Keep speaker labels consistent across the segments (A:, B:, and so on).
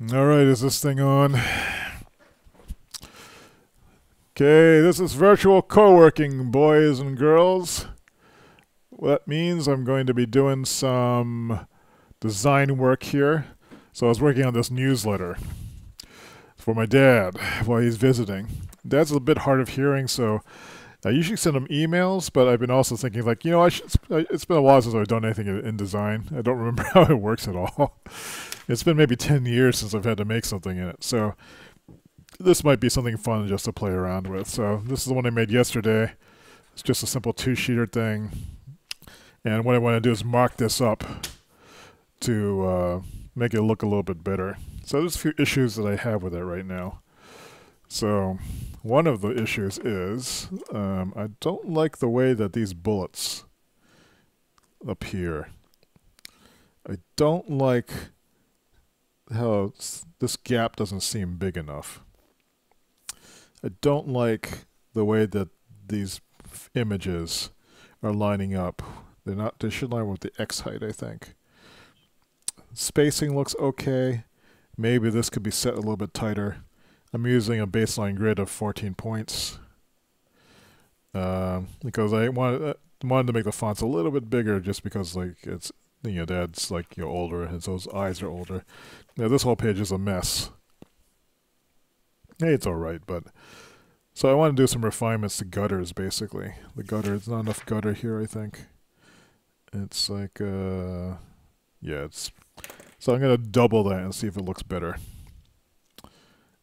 A: Alright, is this thing on? Okay, this is virtual co-working, boys and girls. Well, that means I'm going to be doing some design work here. So I was working on this newsletter for my dad while he's visiting. Dad's a bit hard of hearing, so I usually send him emails, but I've been also thinking, like, you know, it's been a while since I've done anything in InDesign. I don't remember how it works at all. It's been maybe 10 years since I've had to make something in it, so this might be something fun just to play around with. So this is the one I made yesterday. It's just a simple two-sheeter thing. And what I want to do is mark this up to make it look a little bit better. So there's a few issues that I have with it right now. So one of the issues is I don't like the way that these bullets appear. I don't like how this gap doesn't seem big enough. I don't like the way that these images are lining up. They should line with the X height, I think. Spacing looks okay. Maybe this could be set a little bit tighter. I'm using a baseline grid of 14 points because I wanted to make the fonts a little bit bigger, just because, like, it's, you know, Dad's, like, you know, older, and so his eyes are older. Now this whole page is a mess. Hey, it's alright, but so I want to do some refinements to gutters, basically. The gutter, it's not enough gutter here, I think. It's like, yeah, it's, so I'm going to double that and see if it looks better.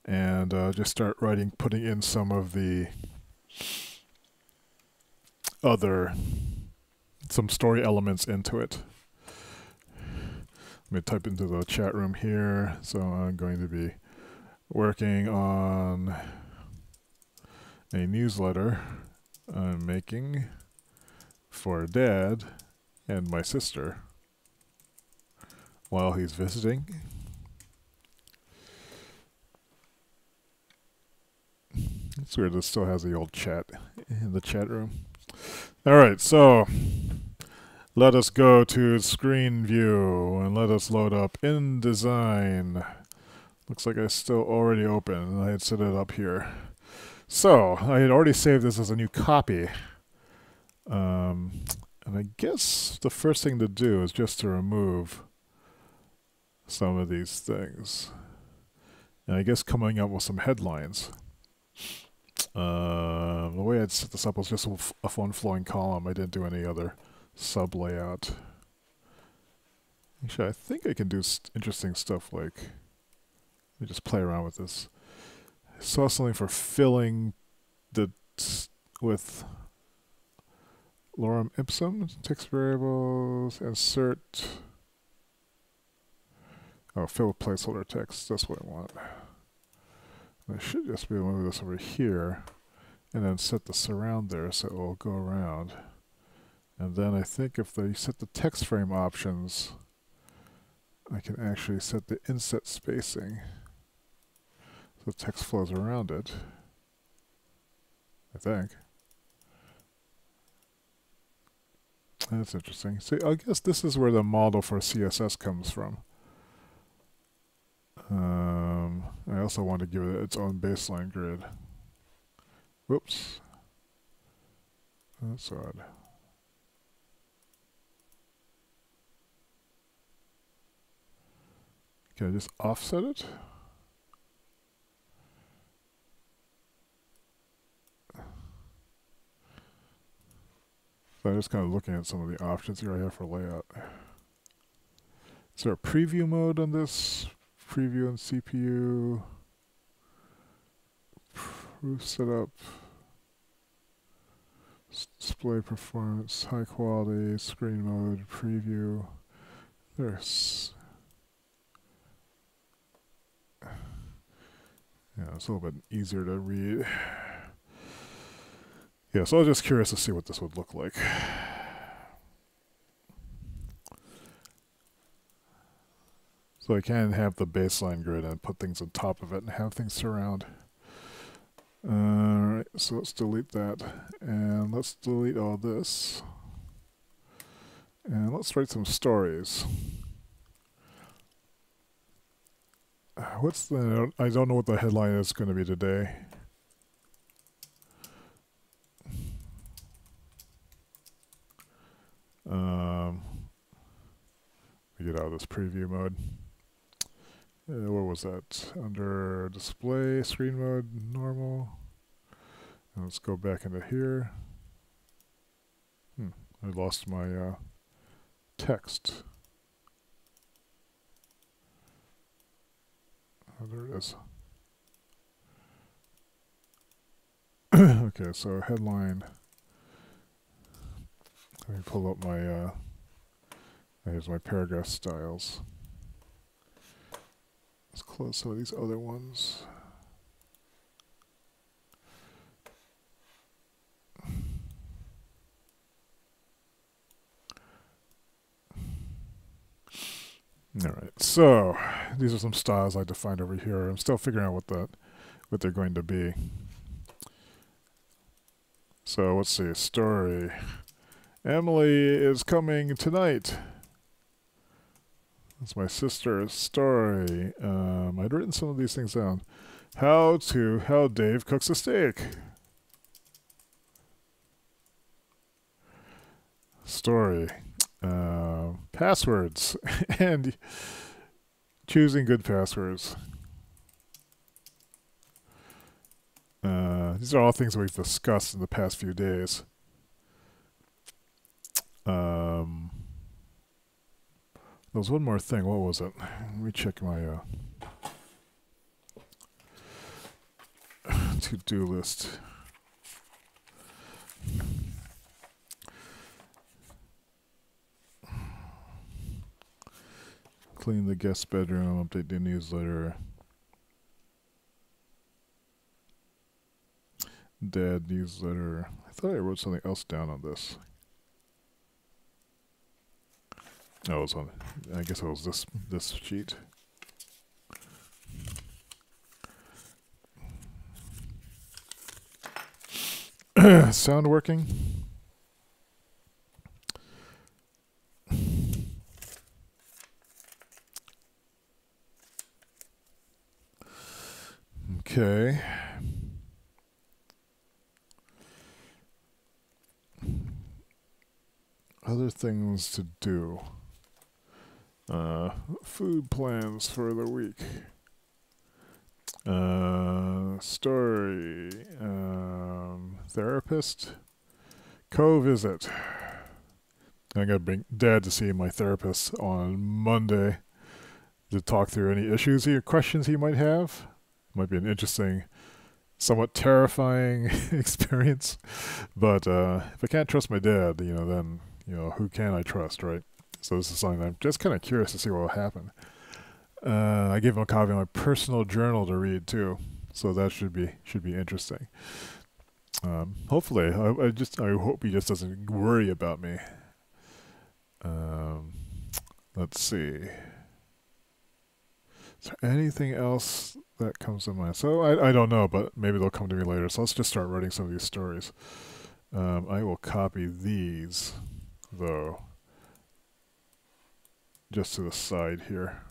A: And just start putting in some of the some story elements into it. Let me type into the chat room here. So I'm going to be working on a newsletter I'm making for Dad and my sister while he's visiting. It's weird, this still has the old chat in the chat room. Alright, so let us go to screen view and let us load up InDesign. Looks like I still already open, and I had set it up here. So I had already saved this as a new copy. And I guess the first thing to do is just to remove some of these things. And I guess coming up with some headlines. The way I'd set this up was just a one flowing column. I didn't do any other sub layout. Actually, I think I can do interesting stuff, like, let me just play around with this. I saw something for filling with lorem ipsum, text variables, insert. Oh, fill with placeholder text. That's what I want. I should just be able to move this over here and then set the surround there so it will go around. And then I think if they set the text frame options, I can actually set the inset spacing so text flows around it, I think. That's interesting. See, I guess this is where the model for CSS comes from. I also want to give it its own baseline grid. Whoops. That's odd. Can I just offset it? So I'm just kind of looking at some of the options here I have for layout. Is there a preview mode on this? Preview and CPU. Proof setup. Display performance, high quality, screen mode, preview. There's, yeah, it's a little bit easier to read. Yeah, so I was just curious to see what this would look like. So I can have the baseline grid and put things on top of it and have things surround. Alright, so let's delete that. And let's delete all this. And let's write some stories. what's the? I don't know what the headline is going to be today. Get out of this preview mode. What was that? Under display, screen mode, normal. And let's go back into here. I lost my text. Oh, there it is. Okay, so headline. Let me pull up my, here's my paragraph styles. Let's close some of these other ones. Alright, so these are some styles I defined over here. I'm still figuring out what they're going to be. So let's see, story. Emily is coming tonight. That's my sister's story. I'd written some of these things down. How Dave cooks a steak. Story. Passwords and choosing good passwords. These are all things we've discussed in the past few days. There was one more thing. What was it? Let me check my to-do list. Clean the guest bedroom, update the newsletter. Dad newsletter. I thought I wrote something else down on this. Oh, it was on. I guess it was this sheet. Sound working? Okay. Other things to do. Food plans for the week. Story. Therapist. Co-visit. I gotta bring Dad to see my therapist on Monday to talk through any issues or questions he might have. Might be an interesting, somewhat terrifying experience. But if I can't trust my dad, then who can I trust, right? So this is something I'm just kind of curious to see what will happen. I gave him a copy of my personal journal to read too, so that should be interesting. Hopefully, I hope he just doesn't worry about me. Let's see. Is there anything else that comes to mind? So I don't know, but maybe they'll come to me later. So let's just start writing some of these stories. I will copy these, though, just to the side here.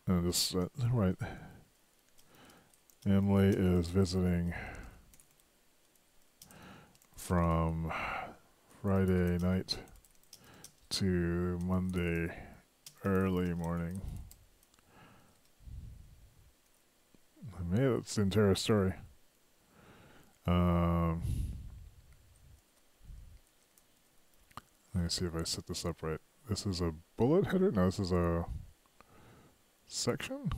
A: And just, right. Emily is visiting from Friday night to Monday early morning. Maybe that's the entire story. Let me see if I set this up right. This is a bullet header? No, this is a section?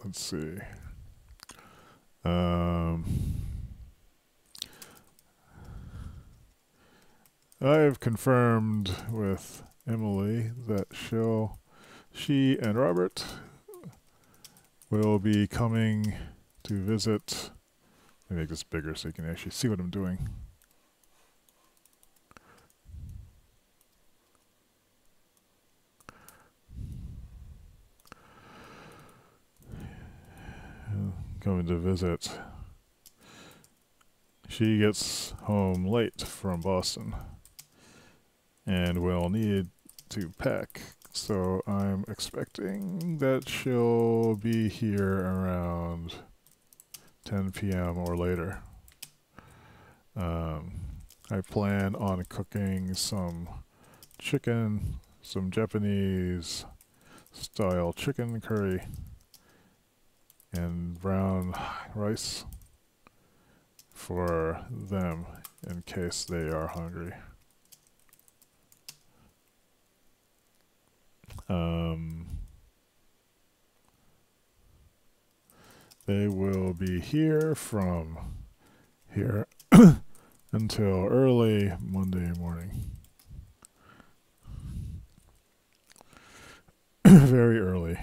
A: Let's see. I've confirmed with Emily that she and Robert will be coming to visit. Let me make this bigger so you can actually see what I'm doing. Coming to visit she gets home late from Boston and will need to pack. So I'm expecting that she'll be here around 10 p.m. or later. I plan on cooking some chicken, some Japanese style chicken curry, and brown rice for them in case they are hungry. They will be here from here until early Monday morning. Very early.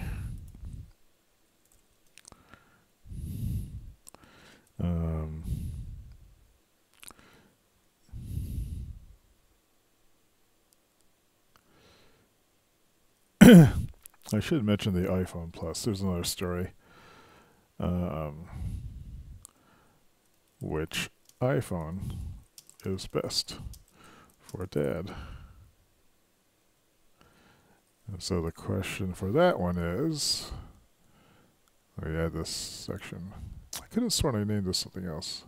A: I should mention the iPhone Plus. There's another story. Which iPhone is best for Dad? And so the question for that one is, let me add this section. I could have sworn I named this something else.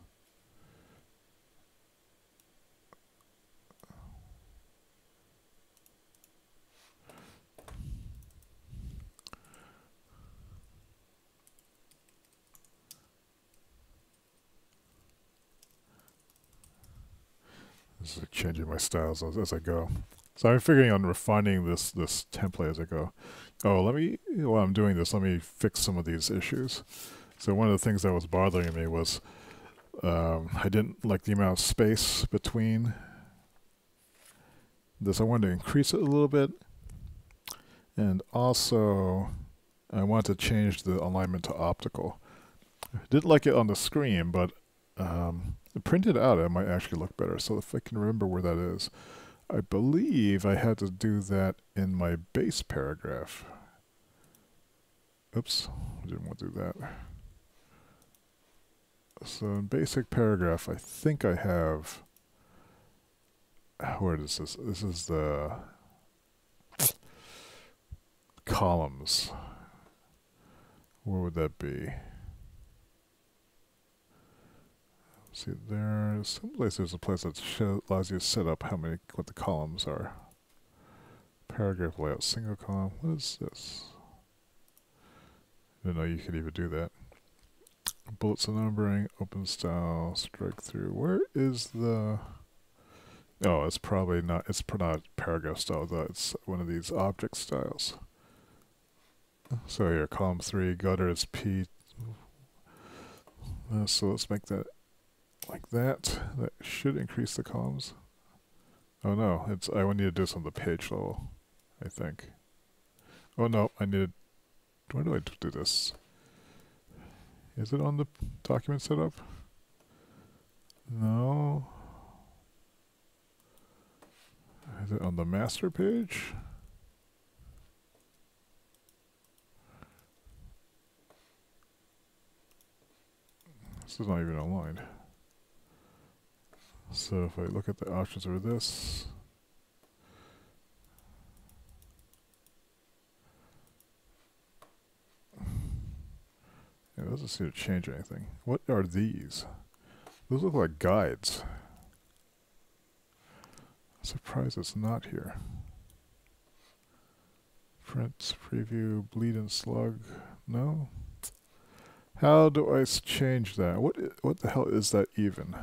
A: This is changing my styles as I go. So I'm figuring on refining this template as I go. Oh, while I'm doing this, let me fix some of these issues. So one of the things that was bothering me was I didn't like the amount of space between this. I wanted to increase it a little bit. And also, I want to change the alignment to optical. I didn't like it on the screen, but printed out it might actually look better. So if I can remember where that is, I believe I had to do that in my base paragraph. Oops, I didn't want to do that. So in basic paragraph, I think I have, where is this? This is the columns. Where would that be? See, there's someplace, there's a place that allows you to set up what the columns are. Paragraph layout, single column. What is this? I didn't know you could even do that. Bullets and numbering, open style, strike through. Where is the? Oh, it's probably not. It's not paragraph style though. It's one of these object styles. So here, column 3, gutter is P. So let's make that like that. That should increase the columns. Oh no, I need to do this on the page level, I think. Oh no, where do I do this? Is it on the document setup? No. Is it on the master page? This is not even aligned. So if I look at the options for this, it doesn't seem to change anything. What are these? Those look like guides. I'm surprised it's not here. Print, preview, bleed and slug. No? How do I change that? What the hell is that even?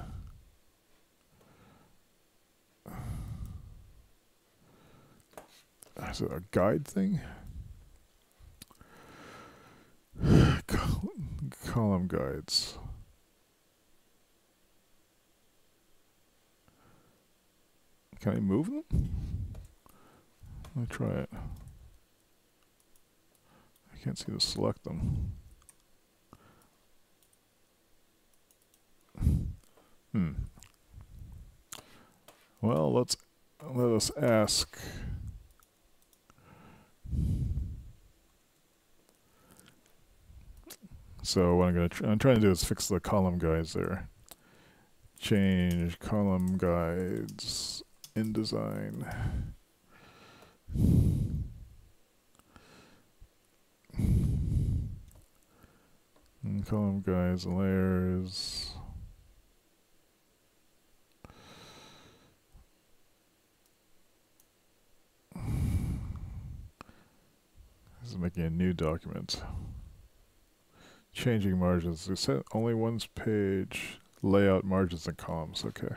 A: Is it a guide thing? Column guides. Can I move them? Let me try it. I can't seem to select them. Well, let us ask. So what I'm trying to do is fix the column guides there. change column guides InDesign. And column guides layers. This is making a new document. Changing margins. We set only one page. Layout, margins, and columns. Okay.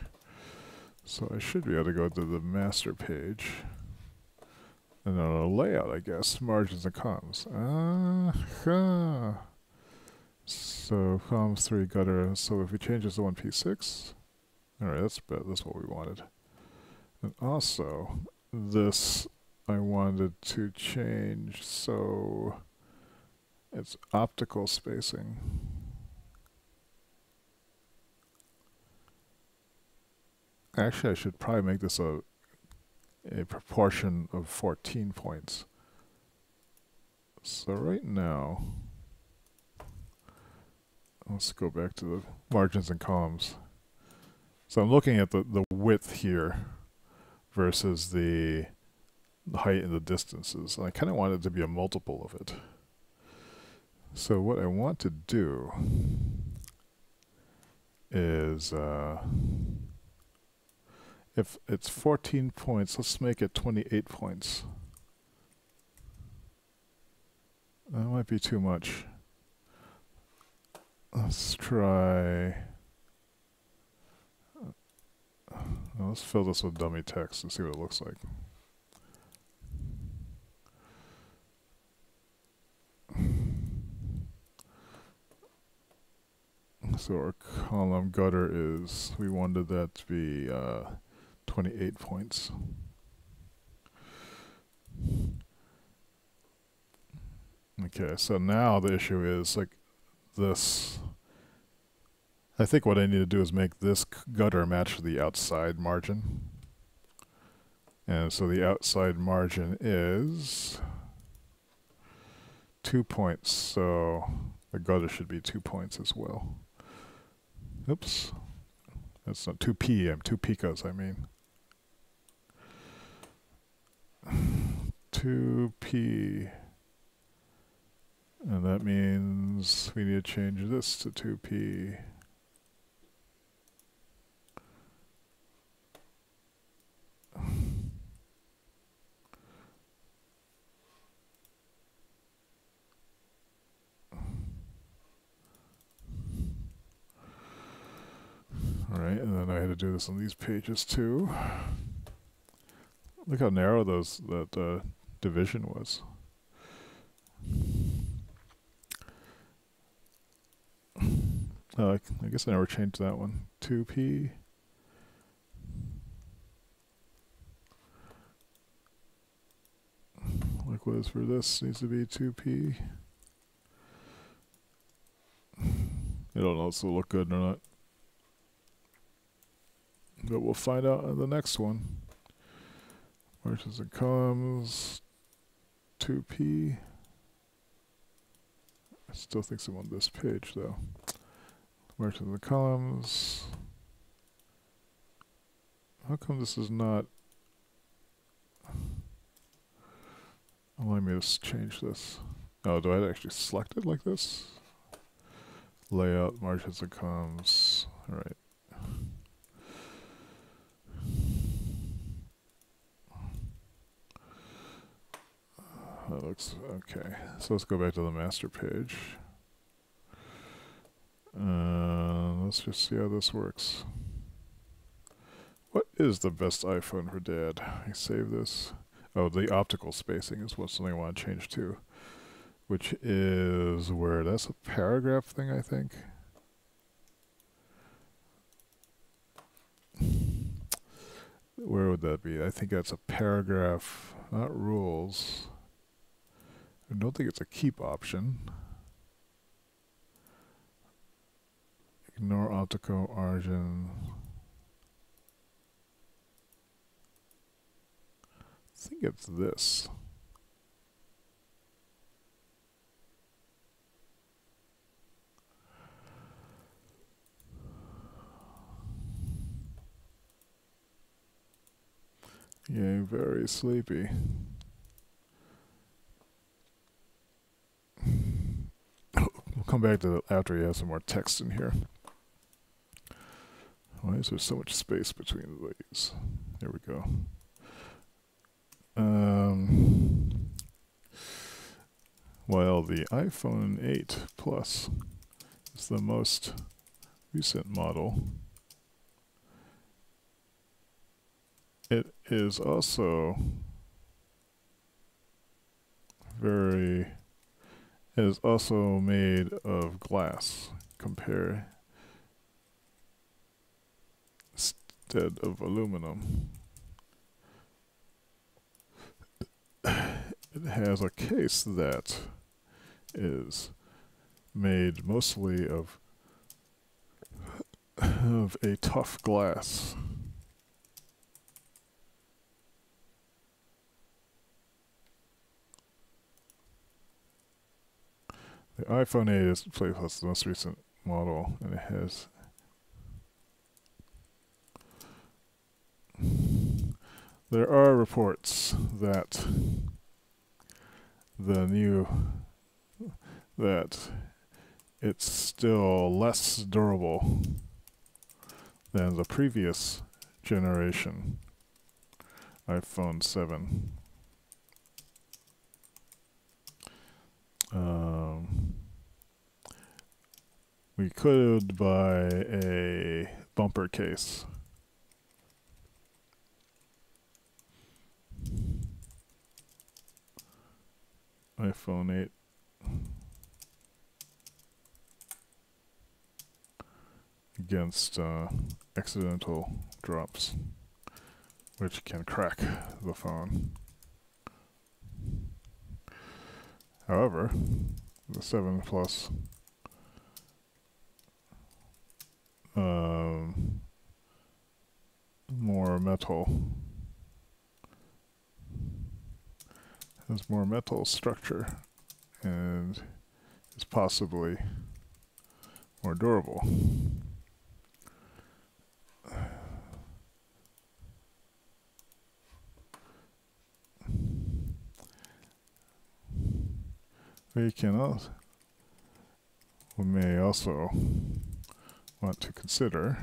A: So I should be able to go to the master page. And then a layout, I guess. Margins and columns. So columns 3 gutter. So if we change this to 1p6. Alright, that's what we wanted. And also, this I wanted to change so it's optical spacing. Actually, I should probably make this a proportion of 14 points. So right now, let's go back to the margins and columns. So I'm looking at the width here versus the height and the distances. And I kind of want it to be a multiple of it. So what I want to do is, if it's 14 points, let's make it 28 points. That might be too much. Let's try... let's fill this with dummy text and see what it looks like. So our column gutter is, we wanted that to be 28 points. Okay, so now the issue is like this. I think what I need to do is make this gutter match the outside margin. And so the outside margin is 2 points, so the gutter should be 2 points as well. Oops. That's not 2p, I'm 2 picos, I mean. 2p. And that means we need to change this to 2p. Alright, and then I had to do this on these pages too. Look how narrow that division was. I guess I never changed that one. 2p. Likewise for this, needs to be 2p. I don't know if this will look good or not. But we'll find out on the next one. Margins and columns, 2p. I still think I'm on this page though. Margins and columns. How come this is not allowing me to change this? Oh, do I have to actually select it like this? Layout, margins and columns. Alright. That looks okay. So let's go back to the master page. Let's just see how this works. What is the best iPhone for Dad? I save this. Oh, the optical spacing is something I want to change to. Which is where? That's a paragraph thing, I think. Where would that be? I think that's a paragraph, not rules. I don't think it's a keep option. Ignore optical origin. I think it's this. Getting very sleepy. We'll come back to that after we have some more text in here. Why is there so much space between these? There we go. While the iPhone 8 Plus is the most recent model, it is also made of glass instead of aluminum. It has a case that is made mostly of a tough glass. The iPhone 8 is the most recent model, and it has there are reports that it's still less durable than the previous generation iPhone 7. We could buy a bumper case. iPhone 8. Against accidental drops, which can crack the phone. However, the 7 Plus has more metal structure and is possibly more durable. We may also want to consider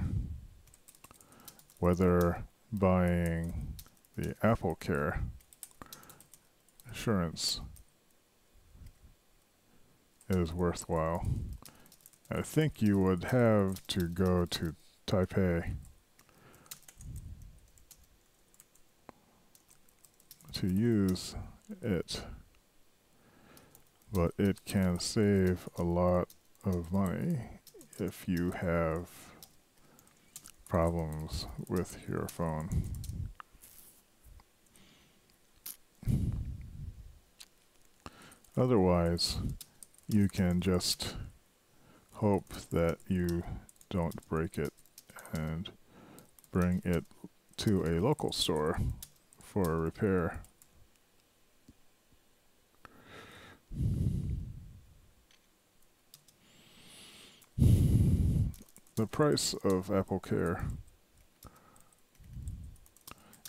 A: whether buying the Apple Care insurance is worthwhile. I think you would have to go to Taipei to use it, but it can save a lot of money if you have problems with your phone. Otherwise, you can just hope that you don't break it and bring it to a local store for a repair. The price of Apple Care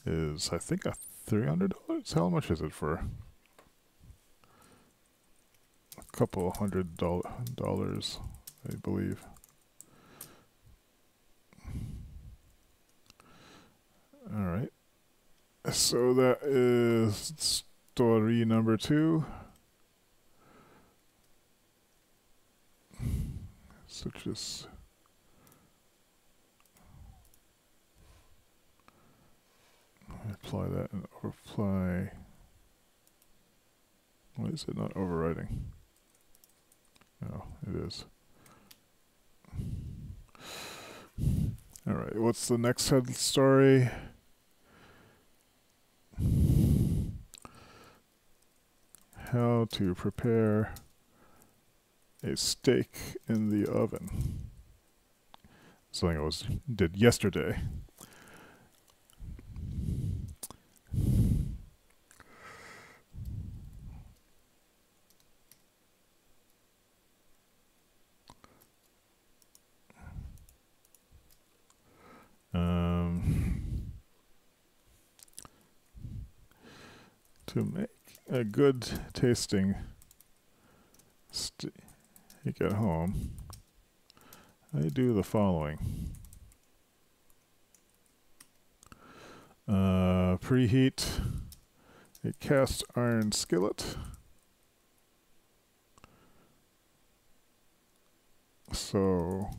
A: is, I think, $300. How much is it for? A couple $100, I believe. All right. So that is story number 2. So just apply that and apply. Why is it not overriding? No, it is. All right, what's the next head story? How to prepare a steak in the oven. Something I did yesterday. To make a good tasting steak at home, I do the following. Preheat a cast iron skillet. So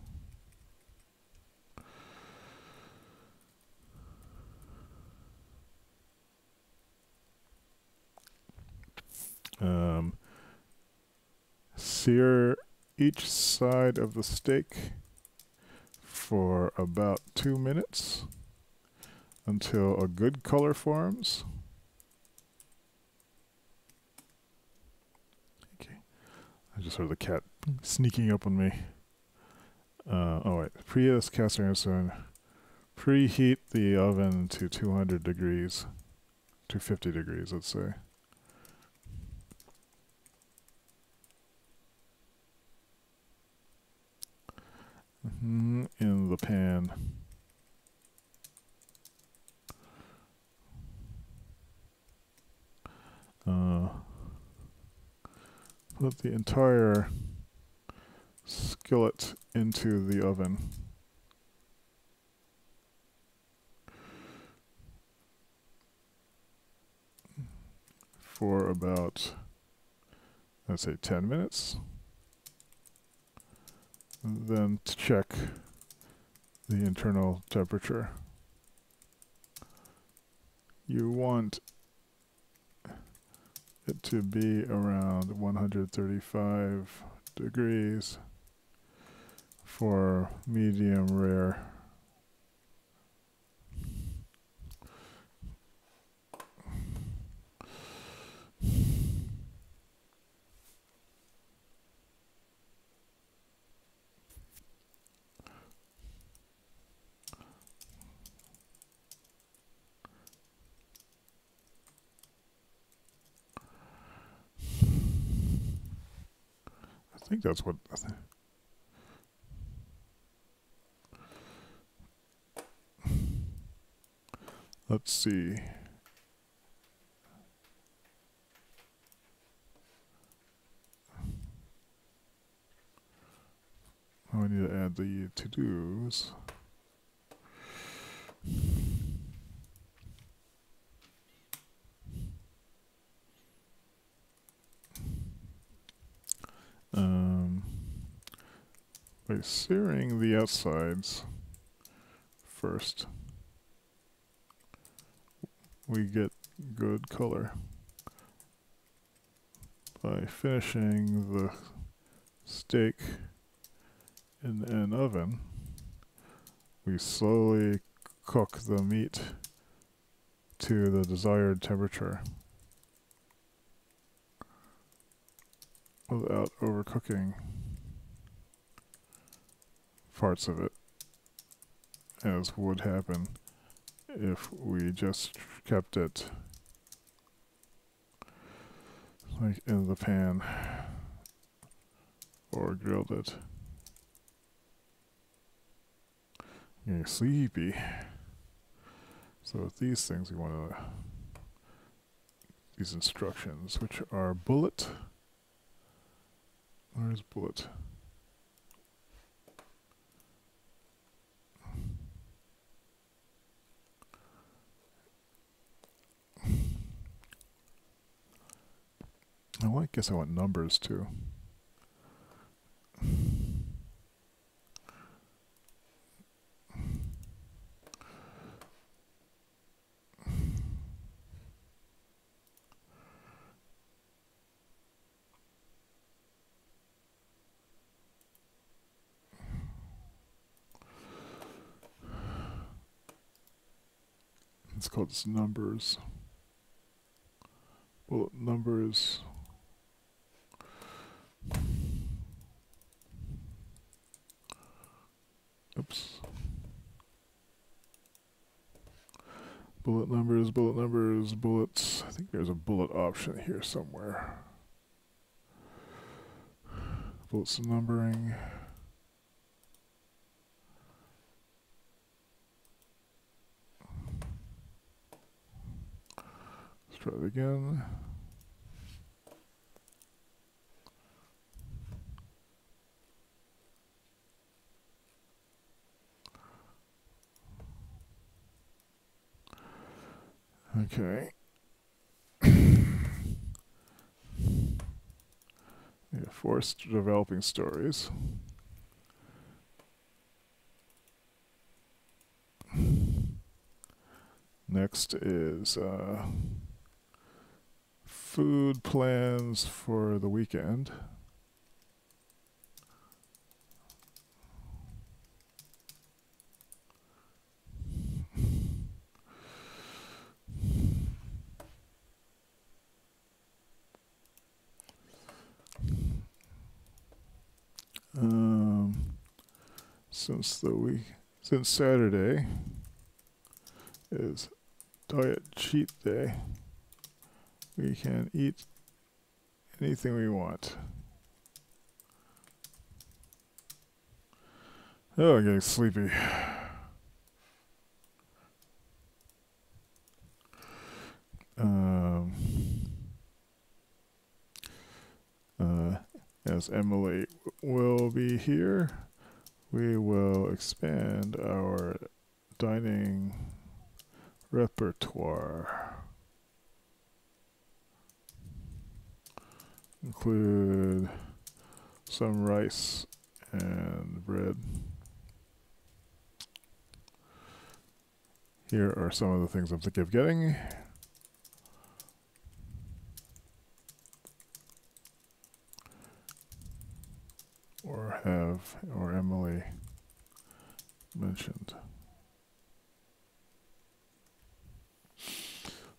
A: sear each side of the steak for about 2 minutes until a good color forms. Okay, I just heard the cat sneaking up on me. Oh wait, preheat this cast iron stone. Preheat the oven to 200 degrees, 250 degrees, let's say. In the pan. Put the entire skillet into the oven. For about, let's say, 10 minutes. And then to check the internal temperature. You want it to be around 135 degrees for medium rare. I think that's what. Let's see. Oh, I need to add the to-dos. By searing the outsides first, we get good color. By finishing the steak in an oven, we slowly cook the meat to the desired temperature without overcooking parts of it, as would happen if we just kept it like in the pan or grilled it. Getting sleepy. So with these things, we want to these instructions, which are bullet. Where's bullet? I guess I want numbers too. It's called this numbers. Bullet numbers. Oops. Bullet numbers, bullets. I think there's a bullet option here somewhere. Bullets numbering. Let's try it again. Okay. Yeah, forced developing stories. Next is food plans for the weekend. Since Saturday is diet cheat day, we can eat anything we want. Oh, I'm getting sleepy. As Emily will be here, we will expand our dining repertoire. Include some rice and bread. Here are some of the things I'm thinking of getting. Or Emily mentioned.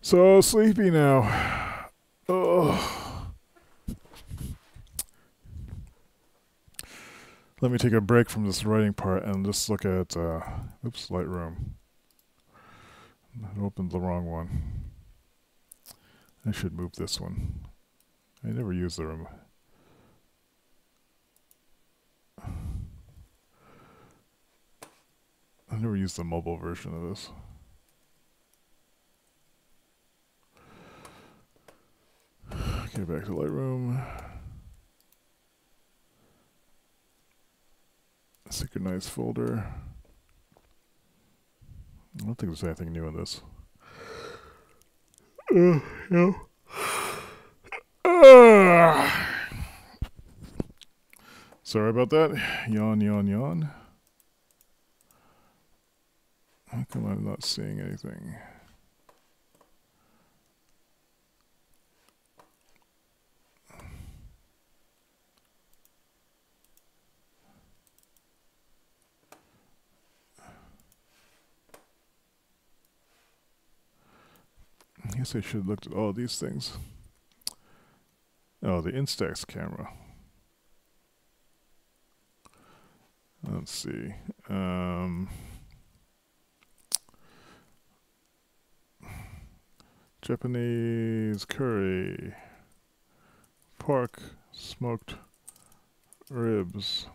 A: So sleepy now. Oh. Let me take a break from this writing part and just look at, Lightroom. I opened the wrong one. I should move this one. I never use the room. I never used the mobile version of this. Okay, back to Lightroom. Synchronize folder. I don't think there's anything new in this. No. Sorry about that. Yawn, yawn, yawn. How come I'm not seeing anything? I guess I should have looked at all these things. Oh, the Instax camera. Let's see. Japanese curry. Pork smoked ribs.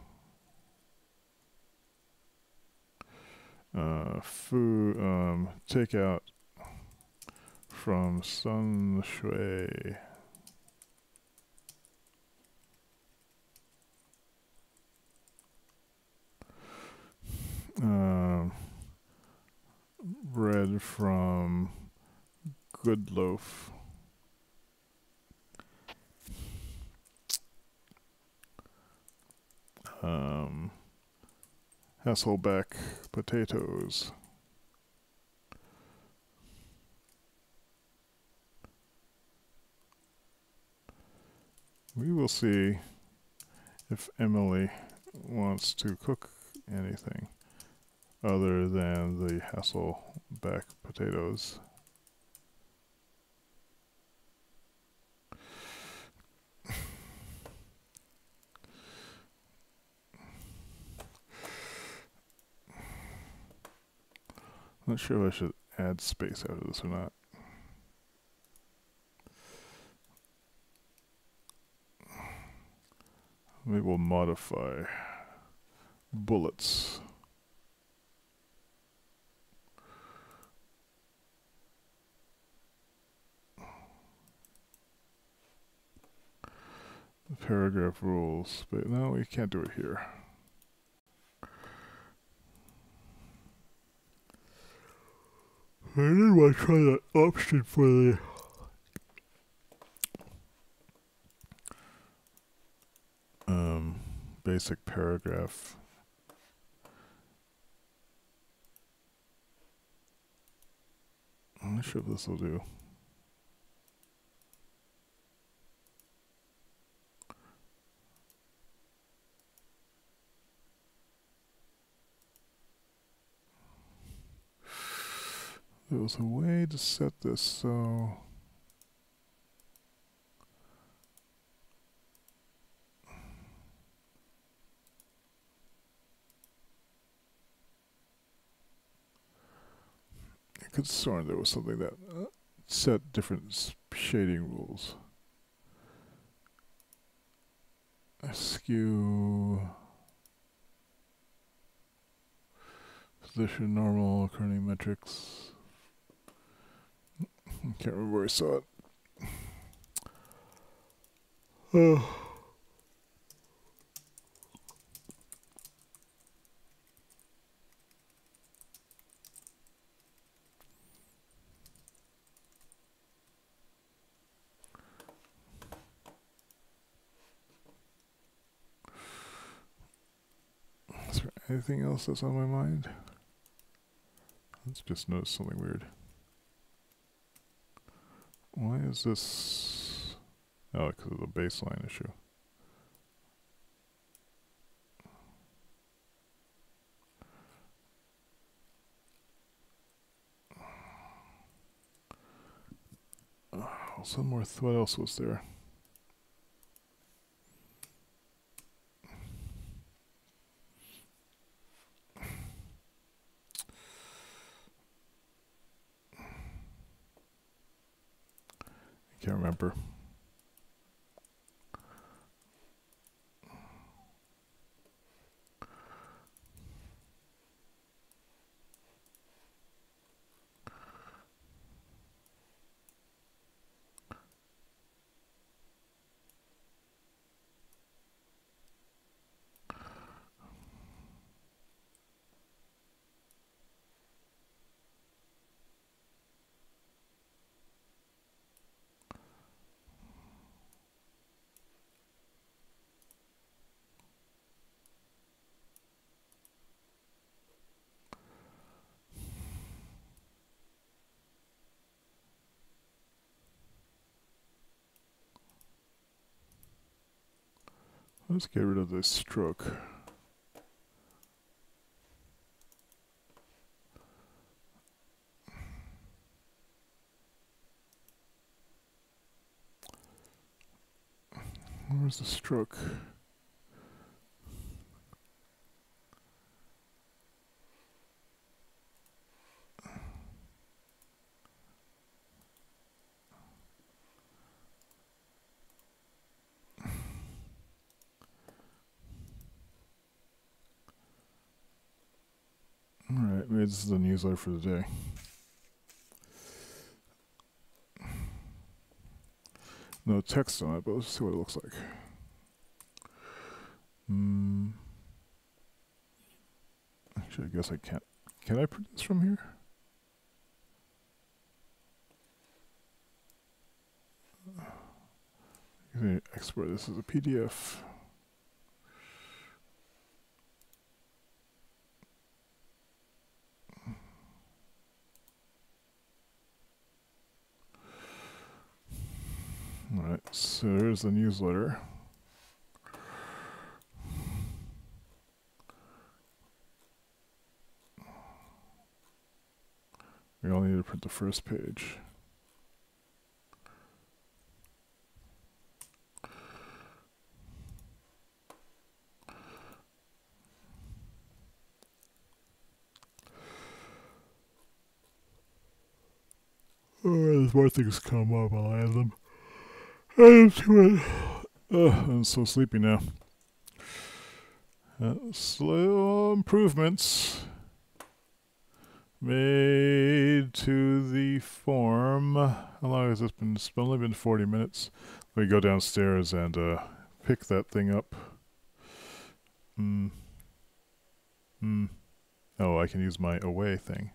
A: Food, takeout from Sun Shui. Bread from Good Loaf. Hasselback potatoes. We will see if Emily wants to cook anything other than the Hasselback potatoes. Not sure if I should add space out of this or not. Maybe we'll modify bullets. paragraph rules, but no, we can't do it here. I did want to try that option for the basic paragraph. I'm not sure if this will do. There was a way to set this so I could swear there was something that set different shading rules. Skew, position, normal, kerning metrics. I can't remember where I saw it. Is there anything else that's on my mind? Let's just notice something weird. Why is this? Oh, because of the baseline issue. Some more. What else was there? I can't remember. Let's get rid of this stroke. Where's the stroke? Alright, maybe this is the newsletter for the day. No text on it, but let's see what it looks like. Actually, I guess I can't. Can I print this from here? I'm going to export this as a PDF. Alright, so there's the newsletter. We only need to print the first page. Oh, as more things come up, I'll add them. I'm so sleepy now. Slow improvements made to the form. How long has this been? It's only been 40 minutes. We go downstairs and pick that thing up. Oh, I can use my away thing.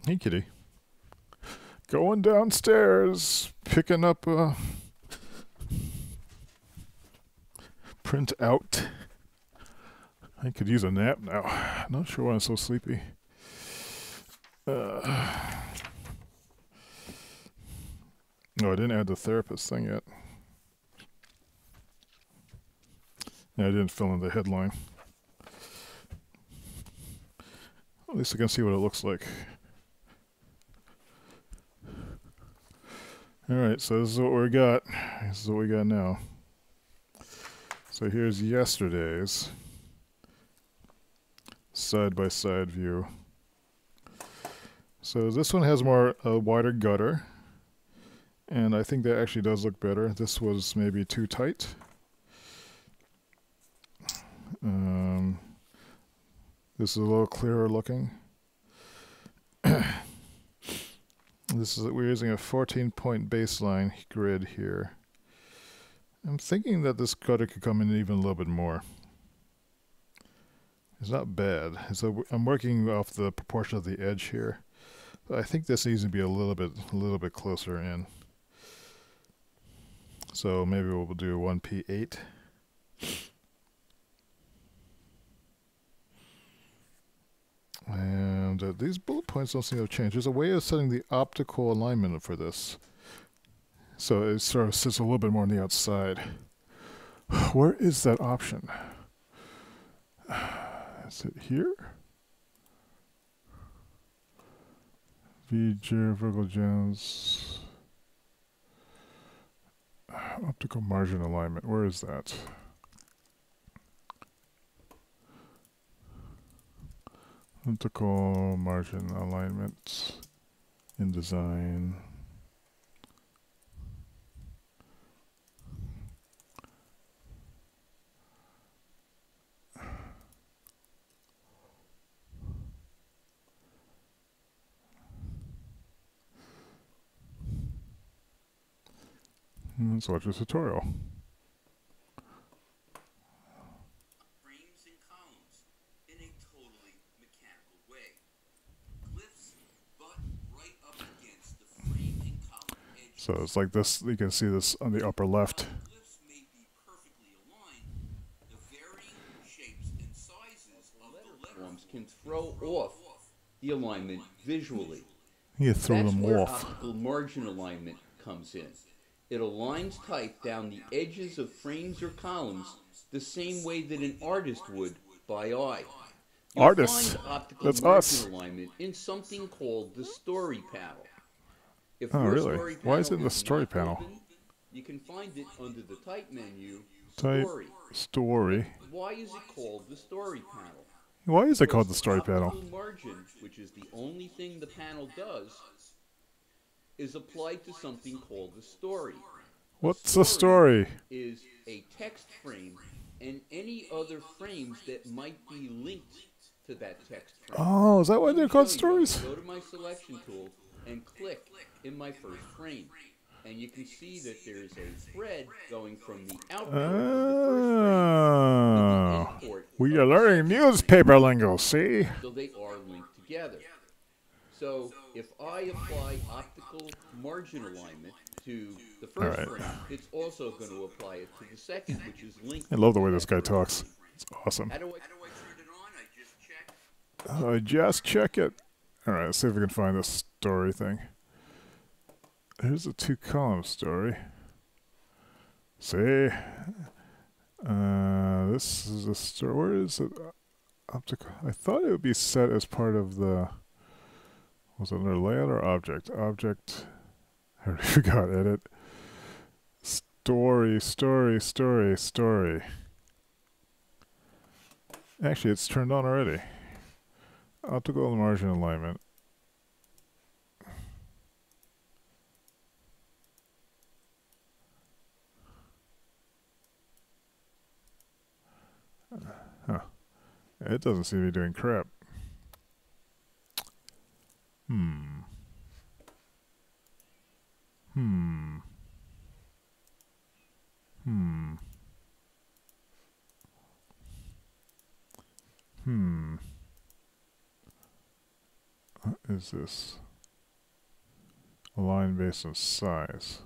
A: Hey, kitty. Going downstairs, picking up a print out. I could use a nap now. Not sure why I'm so sleepy. No, I didn't add the therapist thing yet. Yeah, I didn't fill in the headline. At least I can see what it looks like. Alright, so this is what we got. This is what we got now. So here's yesterday's side-by-side view. So this one has a wider gutter, and I think that actually does look better. This was maybe too tight. This is a little clearer looking. We're using a 14-point baseline grid here. I'm thinking that this gutter could come in even a little bit more. It's not bad. So I'm working off the proportion of the edge here. But I think this needs to be a little bit closer in. So maybe we'll do 1p8. And these bullet points don't seem to have changed. There's a way of setting the optical alignment for this. So it sort of sits a little bit more on the outside. Where is that option? Is it here? VJ, vertical gems. Optical margin alignment. Where is that? Optical margin alignment. InDesign. Let's watch this tutorial.
B: Frames and columns in a totally mechanical way. Glyphs butt right up against the frame and column edges.
A: So it's like this. You can see this on the upper left.
B: Glyphs may be perfectly aligned. The varying shapes and sizes of the letters can throw off the alignment visually.
A: You throw
B: That's
A: them
B: where
A: off.
B: optical margin alignment comes in. It aligns type down the edges of frames or columns the same way that an artist would by eye. You'll
A: Artists.
B: find optical
A: That's
B: margin
A: us.
B: alignment in something called the story panel. If
A: Oh,
B: your
A: really?
B: story
A: Why is it
B: panel
A: in the story
B: not
A: panel?
B: open, you can find it under the type menu,
A: Type
B: story.
A: story.
B: Why is it called the story panel?
A: Why is it called the story panel?
B: Optical margin, which is the only thing the panel does, is applied to something called the story.
A: What's the story?
B: Is a text frame and any other frames that might be linked to that text frame.
A: Oh, is that why
B: Let me
A: they're called
B: show you.
A: stories?
B: Go to my selection tool and click in my first frame. And you can see that there's a thread going from the output of the first frame to the import.
A: We are learning newspaper lingo, see?
B: So they are linked together. So if I apply optical margin alignment to the first frame, it's also going to apply it to the second, which is linked.
A: I love the way
B: to
A: this
B: that
A: guy
B: first
A: talks.
B: frame.
A: It's awesome.
B: How do I turn it on? I just check.
A: I just check it. Alright, let's see if we can find this story thing. Here's a 2-column story. See? This is a story. Where is it? Optical. I thought it would be set as part of the... Was it under layout or object? Object. I already forgot. Edit. Story. Actually, it's turned on already. Optical margin alignment. Huh. It doesn't seem to be doing crap. Hmm. What is this? Align based on size.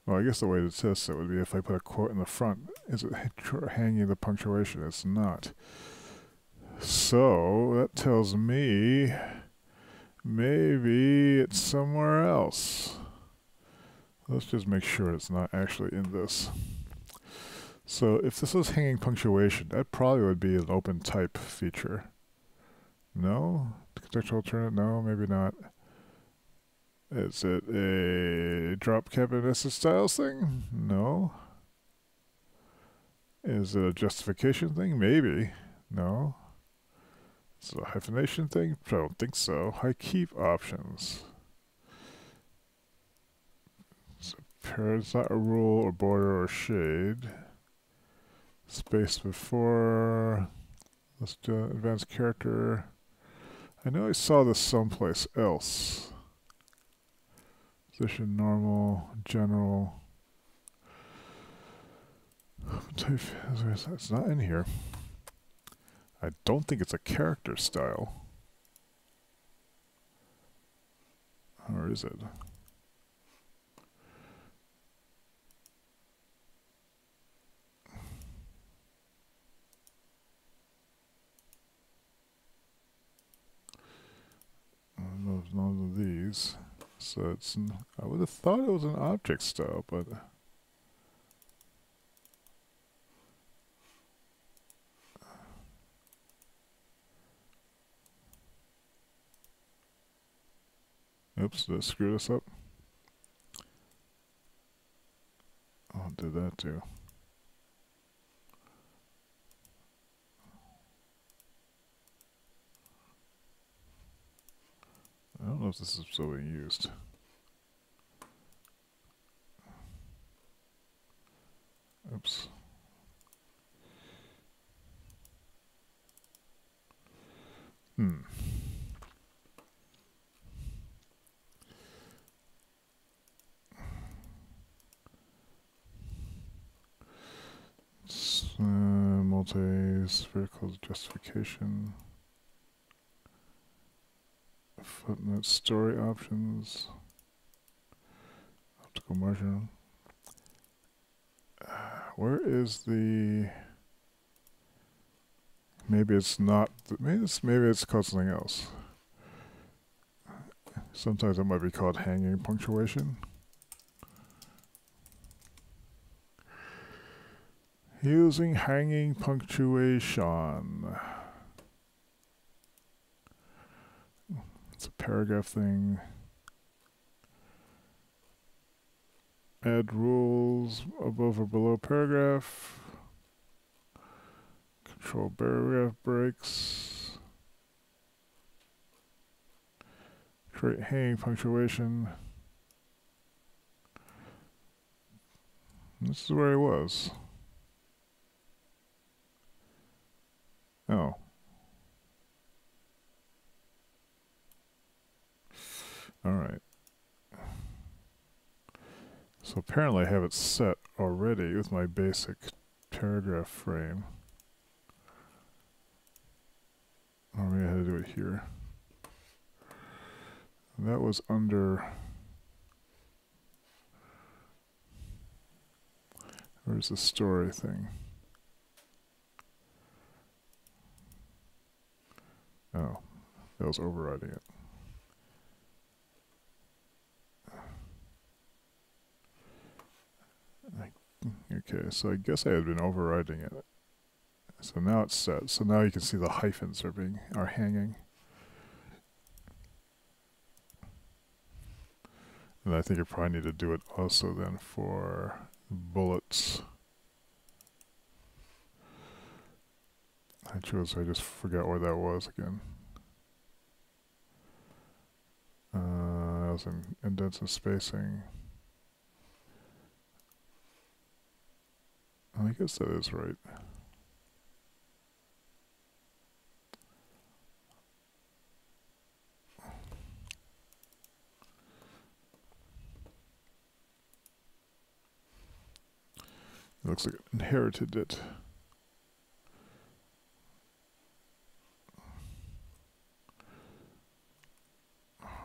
A: Well, I guess the way to test it would be if I put a quote in the front. Is it hanging the punctuation? It's not. So that tells me maybe it's somewhere else. Let's just make sure it's not actually in this. So if this was hanging punctuation, that probably would be an open type feature. No? Contextual alternate? No, maybe not. Is it a drop cap and essence styles thing? No. Is it a justification thing? Maybe. No. Is it a hyphenation thing? I don't think so. High keep options. So it's not a rule or border or shade. Space before. Let's do advanced character. I know I saw this someplace else. Position normal, general. It's not in here. I don't think it's a character style. Or is it? None of these. So it's, I would have thought it was an object style, but oops, did I screw this up? Oh, did that too. I don't know if this is still being used. Oops. Multi-spherical justification. Footnote story options. Optical margin. Where is the... Maybe it's not... Maybe it's called something else. Sometimes it might be called hanging punctuation. Using hanging punctuation. It's a paragraph thing. Add rules above or below paragraph. Control paragraph breaks. Create hanging punctuation. This is where he was. Oh. Alright. So apparently I have it set already with my basic paragraph frame. Or maybe I had to do it here. And that was under... Where's the story thing? Oh, that was overriding it. Okay, so I guess I had been overriding it. So now it's set. So now you can see the hyphens are hanging. And I think I probably need to do it also then for bullets. I just forgot where that was again. That was in indents and spacing. I guess that is right. It looks like it inherited it.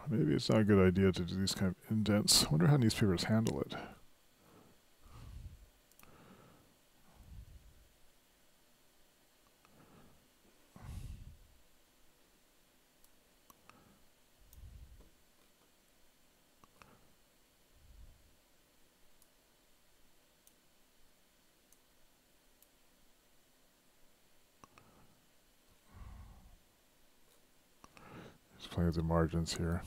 A: Maybe it's not a good idea to do these kind of indents. I wonder how newspapers handle it. Just playing with the margins here.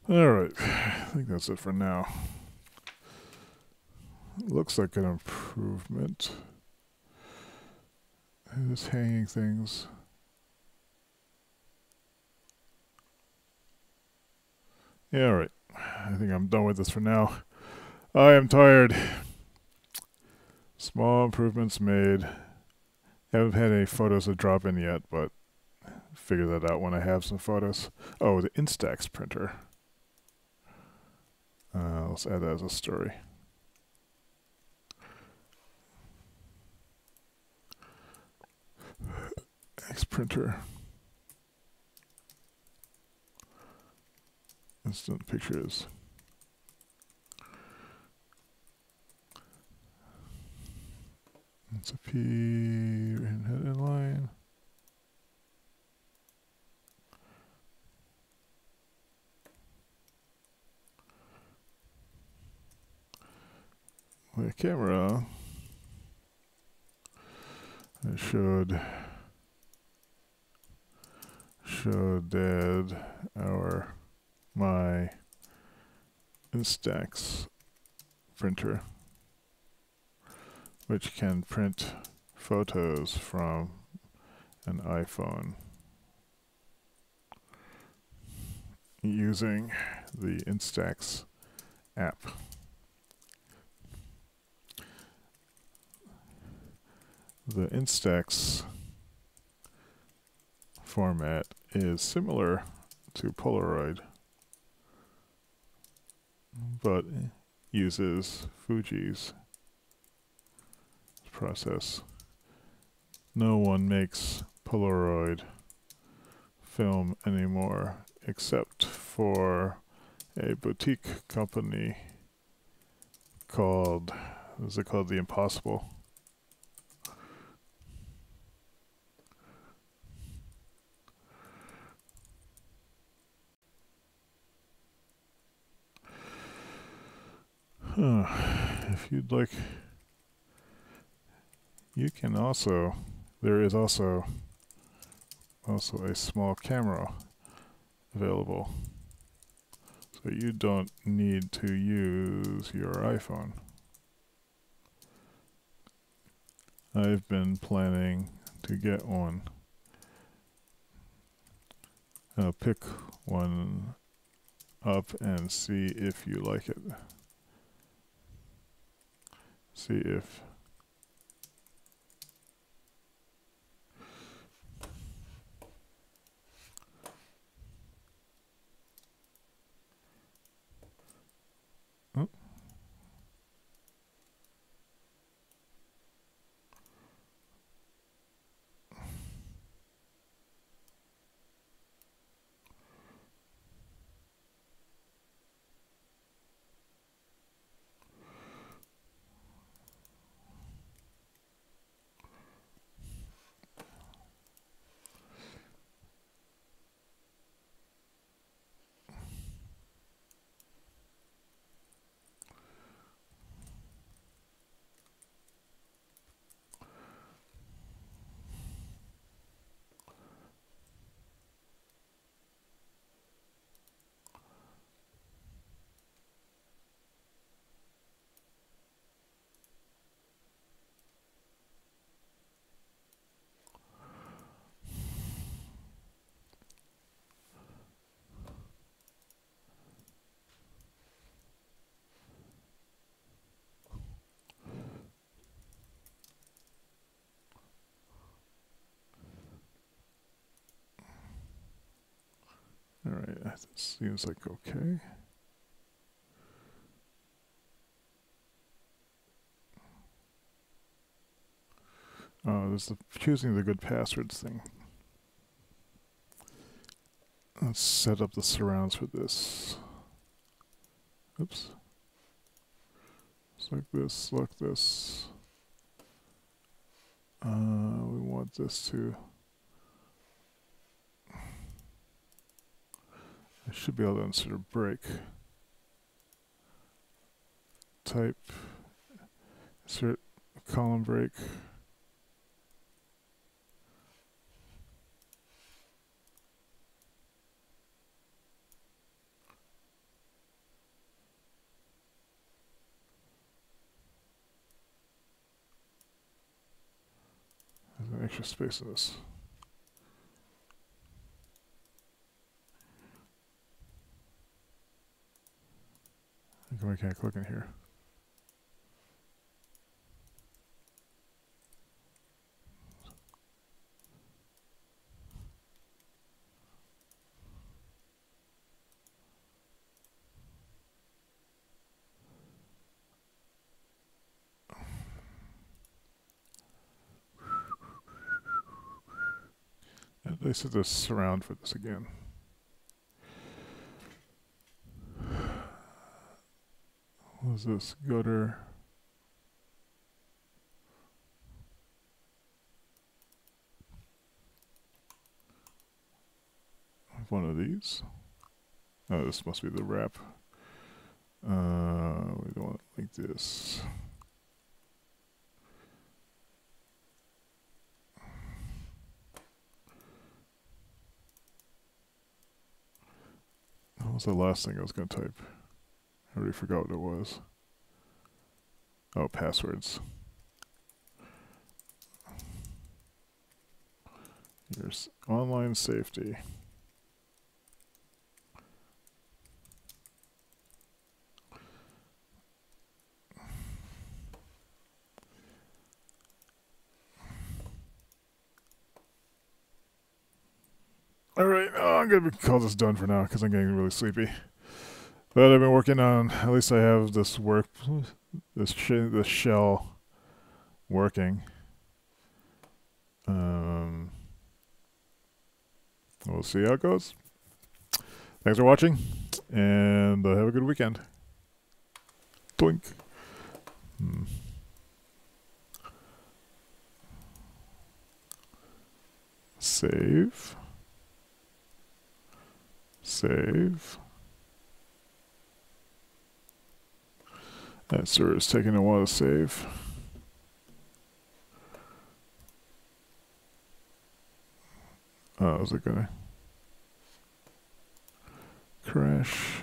A: Alright, I think that's it for now. Looks like an improvement. Just hanging things. Yeah, alright. I think I'm done with this for now. I am tired. Small improvements made. Haven't had any photos to drop in yet, but figure that out when I have some photos. Oh, the Instax printer. Let's add that as a story. X printer. Instant pictures. It's a P in head and line. The camera. I should add my Instax printer, which can print photos from an iPhone using the Instax app. The Instax format is similar to Polaroid, but uses Fuji's process. No one makes Polaroid film anymore except for a boutique company called, what is it called? The Impossible. If you'd like, you can also, there is also a small camera available, so you don't need to use your iPhone. I've been planning to get one. I'll pick one up and see if you like it. See if oh. It seems like okay. Oh, there's the choosing the good passwords thing. Let's set up the surrounds for this. Oops. Select this, select this. We want this to... I should be able to insert a break. Type, insert a column break. There's an extra space in this. How come I can't click in here? They set this surround for this again. What is this? Gutter. One of these. Oh, this must be the wrap. We don't want it like this. What was the last thing I was going to type? I already forgot what it was. Oh, passwords. Here's online safety. Alright, I'm going to call this done for now because I'm getting really sleepy. But I've been working on, at least I have this this shell working. We'll see how it goes. Thanks for watching, and have a good weekend. Doink. Save. Save. That server is taking a while to save. Oh, is it gonna crash?